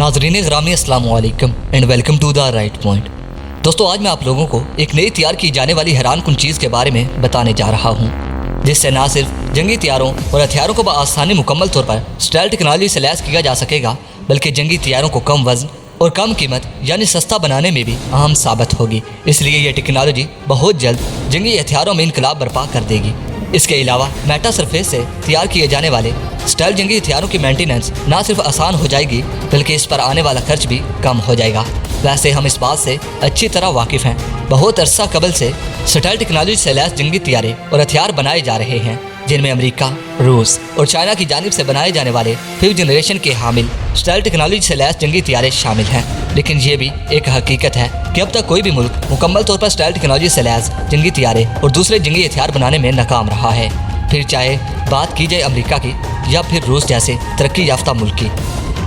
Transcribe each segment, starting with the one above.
नाजरीन ग्रामी अस्सलाम वालेकुम and welcome to the right point. दोस्तों, आज मैं आप लोगों को एक नई तैयार की जाने वाली हैरान कुन चीज़ के बारे में बताने जा रहा हूँ, जिससे ना सिर्फ जंगी तैयारों और हथियारों को बआसानी मुकम्मल तौर पर स्टाइल टेक्नोलॉजी से लैस किया जा सकेगा, बल्कि जंगी तैयारों को कम वजन और कम कीमत यानी सस्ता बनाने में भी अहम साबित होगी। इसलिए ये टेक्नोलॉजी बहुत जल्द जंगी हथियारों में इनकलाब बर्पा कर देगी। इसके अलावा मेटा सरफेस से तैयार किए जाने वाले स्टाइल जंगी हथियारों की मेंटेनेंस ना सिर्फ आसान हो जाएगी, बल्कि इस पर आने वाला खर्च भी कम हो जाएगा। वैसे हम इस बात से अच्छी तरह वाकिफ़ हैं, बहुत अरसा कबल से स्टाइल टेक्नोलॉजी से लैस जंगी तैयारे और हथियार बनाए जा रहे हैं, जिनमें अमेरिका, रूस और चाइना की जानिब से बनाए जाने वाले 5th जनरेशन के हामिल स्टाइल टेक्नोलॉजी से लैस जंगी तैयारे शामिल हैं। लेकिन ये भी एक हकीकत है कि अब तक कोई भी मुल्क मुकम्मल तौर पर स्टाइल टेक्नोलॉजी से लैस जंगी तैयारे और दूसरे जंगी हथियार बनाने में नाकाम रहा है, फिर चाहे बात की जाए अमेरिका की या फिर रूस जैसे तरक्की याफ्ता मुल्क की।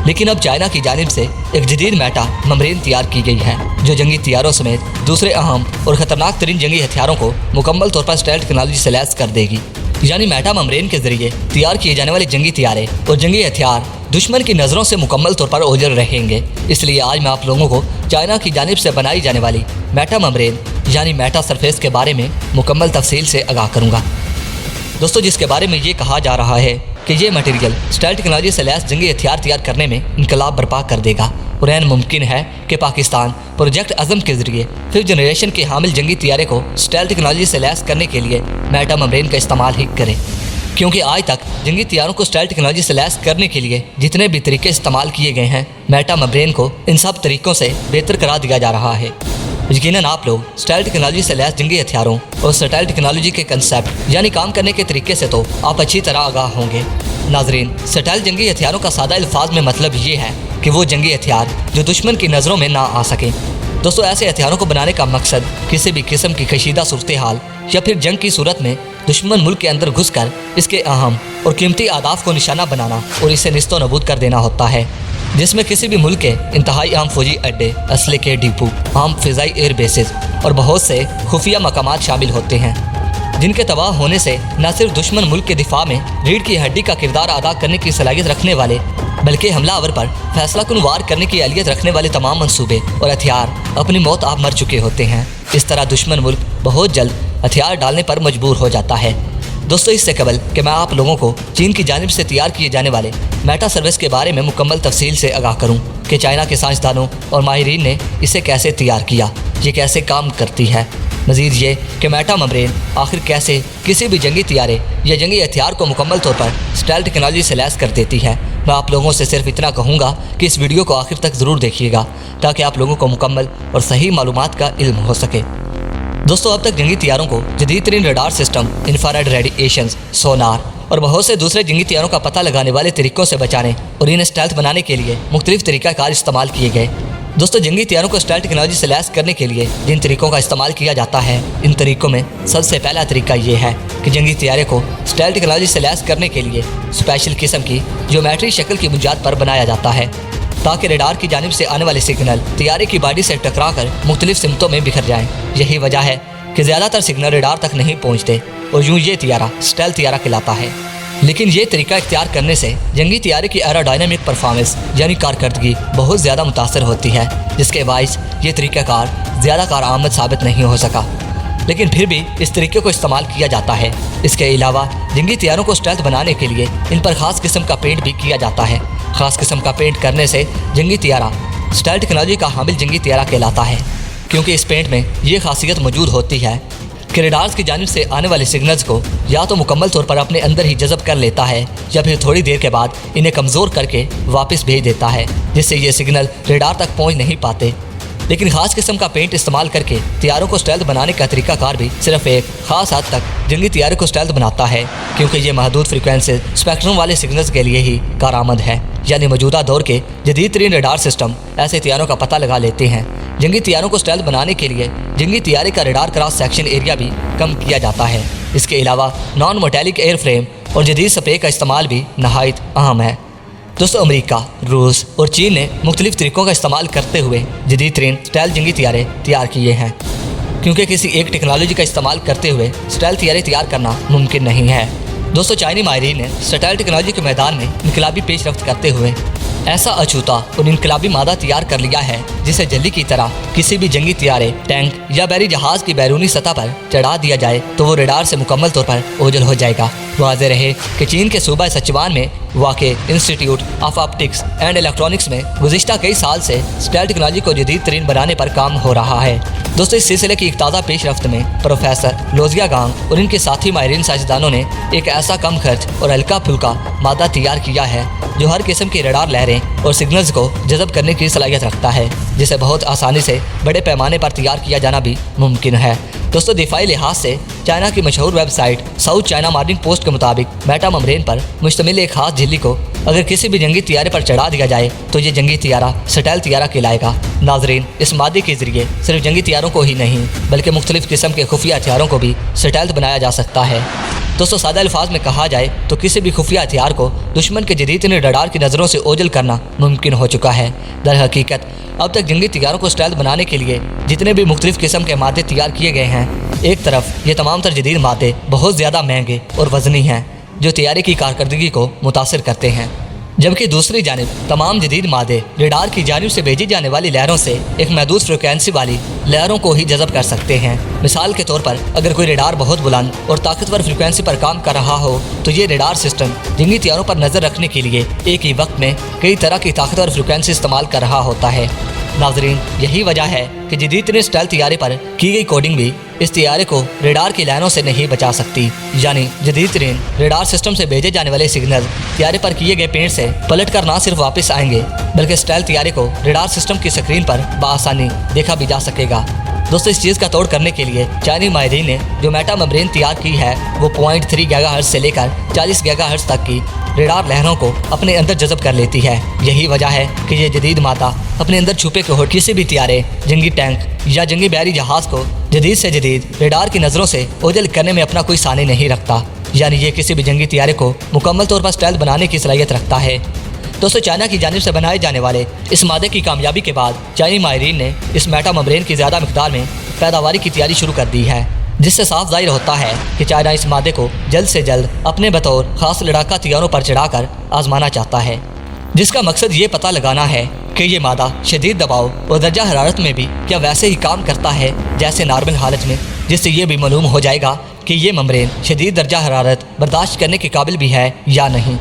लेकिन अब चाइना की जानिब से एक जदीद मेटा ममरीन तैयार की गई है, जो जंगी तैयारों समेत दूसरे अहम और ख़तरनाक तरीन जंगी हथियारों को मुकम्मल तौर पर स्टाइल टेक्नोलॉजी से लैस कर देगी। यानी मेटा ममरीन के जरिए तैयार किए जाने वाले जंगी तैयारे और जंगी हथियार दुश्मन की नज़रों से मुकम्मल तौर पर ओझल रहेंगे। इसलिए आज मैं आप लोगों को चाइना की जानिब से बनाई जाने वाली मेटा ममरीन यानी मेटा सरफेस के बारे में मुकम्मल तफसील से आगाह करूँगा। दोस्तों, जिसके बारे में ये कहा जा रहा है कि ये मटेरियल स्टाइल टेक्नोलॉजी से लैस जंगी हथियार तैयार करने में इनकलाब बर्पा कर देगा और ऐन मुमकिन है कि पाकिस्तान प्रोजेक्ट अज़म के जरिए 5th जनरेशन के हामिल जंगी तैयारे को स्टाइल टेक्नोलॉजी से लैस करने के लिए मेटा ममरीन का इस्तेमाल ही करे, क्योंकि आज तक जंगी तैयारों को स्टाइल टेक्नोलॉजी से लैस करने के लिए जितने भी तरीके इस्तेमाल किए गए हैं, मेटा ममरीन को इन सब तरीक़ों से बेहतर करार दिया जा रहा है। यकीनन आप लोग स्टाइल टेक्नोलॉजी से लैस जंगी हथियारों और स्टाइल टेक्नोलॉजी के कंसेप्ट यानी काम करने के तरीके से तो आप अच्छी तरह आगाह होंगे। नाजरीन, स्टाइल जंगी हथियारों का सादा अल्फाज में मतलब ये है कि वो जंगी हथियार जो दुश्मन की नज़रों में ना आ सकें। दोस्तों, ऐसे हथियारों को बनाने का मकसद किसी भी किस्म की कशीदा सूरत हाल या फिर जंग की सूरत में दुश्मन मुल्क के अंदर घुसकर इसके अहम और कीमती आदाफ को निशाना बनाना और इसे निस्तो नबूद कर देना होता है, जिसमें किसी भी मुल्क के इंतहाई अहम फौजी अड्डे, असले के डिपो, आम फ़िज़ाई एयर बेसेस और बहुत से खुफिया मकामात शामिल होते हैं, जिनके तबाह होने से न सिर्फ दुश्मन मुल्क के दिफा में रीढ़ की हड्डी का किरदार अदा करने की सलाहियत रखने वाले, बल्कि हमलावर पर फैसला कुन वार करने की अहलियत रखने वाले तमाम मंसूबे और हथियार अपनी मौत आप मर चुके होते हैं। इस तरह दुश्मन मुल्क बहुत जल्द हथियार डालने पर मजबूर हो जाता है। दोस्तों, इससे कबल कि मैं आप लोगों को चीन की जानिब से तैयार किए जाने वाले मेटा सर्विस के बारे में मुकम्मल तफसील से आगाह करूं कि चाइना के साइंसदानों और माहिरीन ने इसे कैसे तैयार किया, ये कैसे काम करती है, मज़ीद ये कि मेटा ममरीन आखिर कैसे किसी भी जंगी तैयारे या जंगी हथियार को मुकम्मल तौर पर स्टाइल टेक्नोलॉजी से लैस कर देती है। मैं आप लोगों से सिर्फ इतना कहूँगा कि इस वीडियो को आखिर तक ज़रूर देखिएगा, ताकि आप लोगों को मुकम्मल और सही मालूमात का इल्म हो सके। दोस्तों, अब तक जंगी तैयारों को जदीद तरीन रडार सिस्टम, इंफ्रारेड रेडिएशन, सोनार और बहुत से दूसरे जंगी तैयारों का पता लगाने वाले तरीक़ों से बचाने और इन्हें स्टेल्थ बनाने के लिए मुख्तलिफ तरीक़ाकार इस्तेमाल किए गए। दोस्तों, जंगी तैयारों को स्टाइल टेक्नोलॉजी से लैस करने के लिए जिन तरीक़ों का इस्तेमाल किया जाता है, इन तरीक़ों में सबसे पहला तरीका ये है कि जंगी तैयारे को स्टाइल टेक्नोलॉजी से लैस करने के लिए स्पेशल किस्म की ज्योमेट्री शक्ल की बुनियाद पर बनाया जाता है, ताकि रडार की जानिब से आने वाले सिग्नल तैयारे की बॉडी से टकरा कर मुख्तलिफ सिमतों में बिखर जाएँ। यही वजह है कि ज़्यादातर सिग्नल रडार तक नहीं पहुँचते और यूँ ये तैयारा स्टाइल तैयारा कहलाता है। लेकिन ये तरीका इख्तियार करने से जंगी तैयारे की एरोडायनामिक परफॉर्मेंस यानी कारकर्दगी बहुत ज़्यादा मुतासर होती है, जिसके बाइस ये तरीक़ाकार ज़्यादा कारआमद साबित नहीं हो सका। लेकिन फिर भी इस तरीके को इस्तेमाल किया जाता है। इसके अलावा जंगी तैयारों को स्टेल्थ बनाने के लिए इन पर ख़ास किस्म का पेंट भी किया जाता है। ख़ास किस्म का पेंट करने से जंगी तैयारा स्टाइल टेक्नोलॉजी का हामिल जंगी तैयारा कहलाता है, क्योंकि इस पेंट में ये खासियत मौजूद होती है कि रडार्स की जानिब से आने वाले सिग्नल्स को या तो मुकम्मल तौर पर अपने अंदर ही जज़ब कर लेता है या फिर थोड़ी देर के बाद इन्हें कमज़ोर करके वापस भेज देता है, जिससे ये सिग्नल रडार तक पहुंच नहीं पाते। लेकिन ख़ास किस्म का पेंट इस्तेमाल करके तैयारों को स्टेल्थ बनाने का तरीकाकार भी सिर्फ एक ख़ास हद तक जंगी तैयारे को स्टेल्थ बनाता है, क्योंकि ये महदूद फ्रीक्वेंसी स्पेक्ट्रम वाले सिग्नल्स के लिए ही कारआमद है। यानी मौजूदा दौर के जदीद तरीन रडार सिस्टम ऐसे तैयारों का पता लगा लेते हैं। जंगी तैयारों को स्टेल्थ बनाने के लिए जंगी तैयारे का रडार क्रॉस सेक्शन एरिया भी कम किया जाता है। इसके अलावा नॉन मेटालिक एयर फ्रेम और जदीद स्प्रे का इस्तेमाल भी नहायत अहम है। दोस्तों, अमेरिका, रूस और चीन ने मुख्तलिफ तरीक़ों का इस्तेमाल करते हुए जदीद तरीन स्टाइल जंगी तैयारे तैयार किए हैं, क्योंकि किसी एक टेक्नोलॉजी का इस्तेमाल करते हुए स्टाइल तैयारे तैयार करना मुमकिन नहीं है। दोस्तों, चाइनी माहिरीन ने स्टाइल टेक्नोलॉजी के मैदान में इनकलाबी पेशरफ्त करते हुए ऐसा अछूता और इनकलाबी मादा तैयार कर लिया है जिसे जल्दी की तरह किसी भी जंगी तैयारे, टैंक या बैरी जहाज की बैरूनी सतह पर चढ़ा दिया जाए तो वो रेडार से मुकम्मल तौर पर ओझल हो जाएगा। वाज़ेह रहे कि चीन के सूबा सचवान में वाक़े institute of optics and electronics में गुज़िश्ता कई साल से स्टेल्थ टेक्नोलॉजी को जदीद तरीन बनाने पर काम हो रहा है। दोस्तों, इस सिलसिले की एक ताज़ा पेशरफ्त में प्रोफेसर लोजिया गांग और इनके साथी माहिरीन साइंसदानों ने एक ऐसा कम खर्च और हल्का फुल्का मादा तैयार किया है जो हर किस्म की रडार लहरें और सिग्नल्स को जज़ब करने की सलाहियत रखता है, जिसे बहुत आसानी से बड़े पैमाने पर तैयार किया जाना भी मुमकिन है। दोस्तों, दिफाई लिहाज से चाइना की मशहूर website south China morning post के मुताबिक मेटा मम्ब्रेन पर मुश्तमिल एक खास झिल्ली को अगर किसी भी जंगी तैयारे पर चढ़ा दिया जाए तो ये जंगी तैयारा स्टेल्थ तैयारा कहलाएगा। नाजरीन, इस मादे के जरिए सिर्फ जंगी तैयारों को ही नहीं बल्कि मुख्तलिफ किस्म के खुफिया हथियारों को भी स्टेल्थ बनाया जा सकता है। दोस्तों, सादा अल्फाज में कहा जाए तो किसी भी खुफिया हथियार को दुश्मन के जदीद रडार की नज़रों से ओझल करना मुमकिन हो चुका है। दर हकीकत अब तक जंगी तैयारों को स्टेल्थ बनाने के लिए जितने भी मुख्तलिफ किस्म के मादे तैयार किए गए हैं, एक तरफ ये तमाम तर जदीद मादे बहुत ज़्यादा महंगे और वजनी हैं जो तैयारी की कारकर्दगी को मुतासिर करते हैं, जबकि दूसरी जानिब तमाम जदीद मादे रेडार की जानिब से भेजी जाने वाली लहरों से एक महदूद फ्रिक्वेंसी वाली लहरों को ही जज़ब कर सकते हैं। मिसाल के तौर पर अगर कोई रेडार बहुत बुलंद और ताकतवर फ्रिक्वेंसी पर काम कर रहा हो तो ये रेडार सिस्टम जंगी तैयारों पर नज़र रखने के लिए एक ही वक्त में कई तरह की ताकतवर फ्रिक्वेंसी इस्तेमाल कर रहा होता है। नाजरीन, यही वजह है कि जदीद स्टेल्थ तैयारे पर की गई कोडिंग भी इस तैयारे को रेडार की लाइनों से नहीं बचा सकती। यानी जदीद तरीन रेडार सिस्टम से भेजे जाने वाले सिग्नल तैयारे पर किए गए पेंट से पलट कर ना सिर्फ वापस आएंगे बल्कि स्टेल्थ तैयारे को रेडार सिस्टम की स्क्रीन पर बआसानी देखा भी जा सकेगा। दोस्तों, इस चीज़ का तोड़ करने के लिए चाइनीज माहिरीन ने जो मेटा मेम्ब्रेन तैयार की है वो 0.3 गीगाहर्ट्ज़ से लेकर 40 गीगाहर्ट्ज़ तक की रेडार लहरों को अपने अंदर जज़ब कर लेती है। यही वजह है कि ये जदीद मादा अपने अंदर छुपे के किसी भी तैयारे, जंगी टैंक या जंगी बहरी जहाज को जदीद से जदीद रेडार की नज़रों से ओझल करने में अपना कोई सानी नहीं रखता। यानी ये किसी भी जंगी तैयारे को मुकम्मल तौर पर स्टेल्थ बनाने की सलाहियत रखता है। दोस्तों, चाइना की जानिब से बनाए जाने वाले इस मादे की कामयाबी के बाद चाइनीज माहिरीन ने इस मेटा मेम्ब्रेन की ज़्यादा मिकदार में पैदावारी की तैयारी शुरू कर दी है, जिससे साफ जाहिर होता है कि चाइना इस मादे को जल्द से जल्द अपने बतौर खास लड़ाका तैयारों पर चढ़ाकर आजमाना चाहता है, जिसका मकसद ये पता लगाना है कि ये मादा शदीद दबाव और दर्जा हरारत में भी क्या वैसे ही काम करता है जैसे नॉर्मल हालत में, जिससे ये भी मालूम हो जाएगा कि ये मेम्ब्रेन शदीद दर्जा हरारत बर्दाश्त करने के काबिल भी है या नहीं।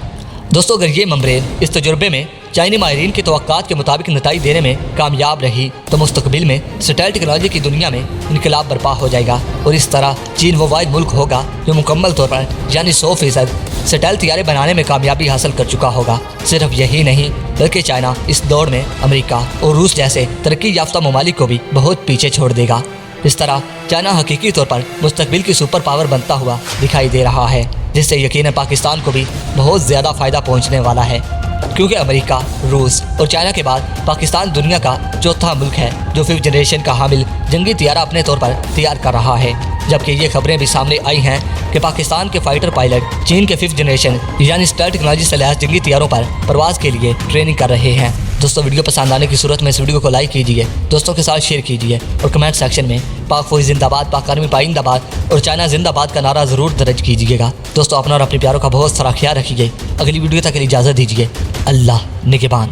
दोस्तों, अगर ये मेम्ब्रेन इस तजुर्बे में चाइनी माहिरीन की तवक्कात के मुताबिक नतीजे देने में कामयाब रही तो मुस्तकबिल में स्टेल्थ टेक्नोलॉजी की दुनिया में इनकलाब बर्पा हो जाएगा और इस तरह चीन वो वाहिद मुल्क होगा जो मुकम्मल तौर पर यानी 100% स्टेल्थ तैयारे बनाने में कामयाबी हासिल कर चुका होगा। सिर्फ यही नहीं बल्कि चाइना इस दौड़ में अमेरिका और रूस जैसे तरक्की याफ्ता ममालिक को भी बहुत पीछे छोड़ देगा। इस तरह चाइना हकीकी तौर पर मुस्तकबिल की सुपर पावर बनता हुआ दिखाई दे रहा है, जिससे यकीनन पाकिस्तान को भी बहुत ज़्यादा फ़ायदा पहुंचने वाला है, क्योंकि अमेरिका, रूस और चाइना के बाद पाकिस्तान दुनिया का चौथा मुल्क है जो 5th जनरेशन का हामिल जंगी तैयारा अपने तौर पर तैयार कर रहा है। जबकि ये खबरें भी सामने आई हैं कि पाकिस्तान के फाइटर पायलट चीन के 5th जनरेशन यानी स्टेल्थ टेक्नोलॉजी से लैस जंगी तैयारों पर प्रवास के लिए ट्रेनिंग कर रहे हैं। दोस्तों, वीडियो पसंद आने की सूरत में इस वीडियो को लाइक कीजिए, दोस्तों के साथ शेयर कीजिए और कमेंट सेक्शन में पाक फौज जिंदाबाद, पाक आर्मी पाइंदाबाद और चाइना जिंदाबाद का नारा ज़रूर दर्ज कीजिएगा। दोस्तों, अपना और अपने प्यारों का बहुत सारा ख्याल रखिए। अगली वीडियो तक के लिए इजाज़त दीजिए। अल्लाह निगहबान।